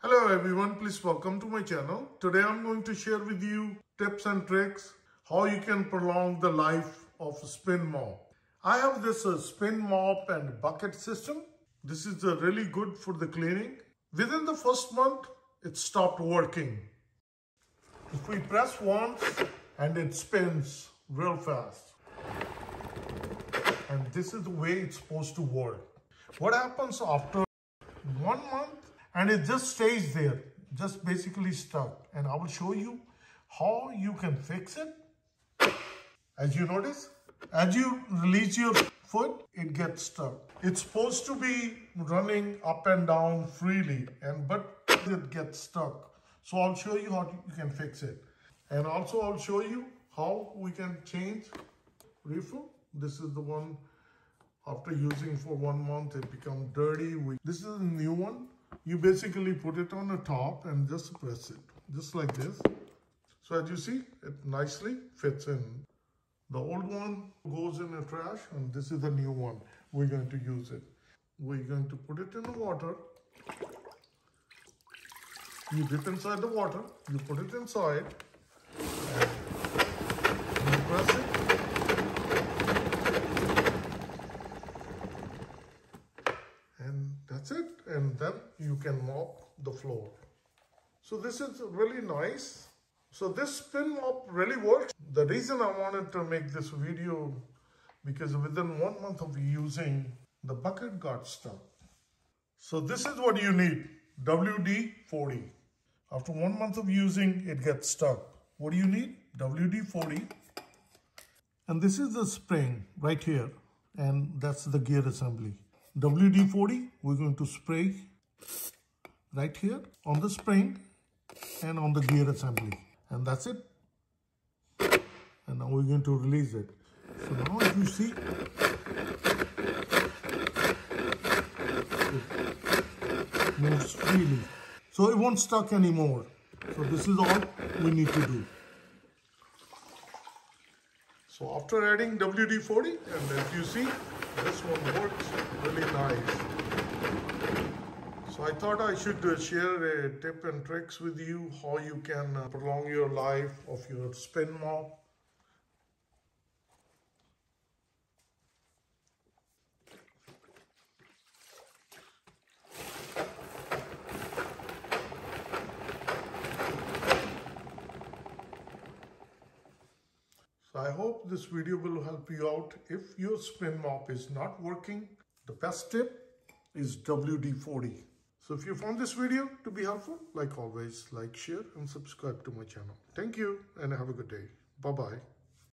Hello everyone, please welcome to my channel. Today I'm going to share with you tips and tricks how you can prolong the life of a spin mop. I have this spin mop and bucket system. This is really good for the cleaning. Within the first month, it stopped working. If we press once and it spins real fast. And this is the way it's supposed to work. What happens after 1 month? And it just stays there, just basically stuck. And I will show you how you can fix it. As you notice, as you release your foot, it gets stuck. It's supposed to be running up and down freely, but it gets stuck. So I'll show you how you can fix it. And also I'll show you how we can change refill. This is the one after using for 1 month, it becomes dirty. This is a new one. You basically put it on the top and just press it, just like this. So as you see, it nicely fits in. The old one goes in the trash and this is the new one. We're going to use it. We're going to put it in the water. You dip inside the water, you put it inside, and you press it. And that's it. And then you can mop the floor. So this is really nice. So this spin mop really works. The reason I wanted to make this video, because within 1 month of using, the bucket got stuck. So this is what you need, WD-40. After 1 month of using, it gets stuck. What do you need? WD-40. And this is the spring right here. And that's the gear assembly. WD-40, we're going to spray right here on the spring and on the gear assembly. And that's it. And now we're going to release it. So now if you see, it moves freely. So it won't stuck anymore. So this is all we need to do. So after adding WD-40, and as you see, this one works really nice. So I thought I should share a tip and tricks with you how you can prolong your life of your spin mop. So I hope this video will help you out. If your spin mop is not working, the best tip is WD-40. So if you found this video to be helpful, like always, like, share and subscribe to my channel. Thank you and have a good day. Bye-bye.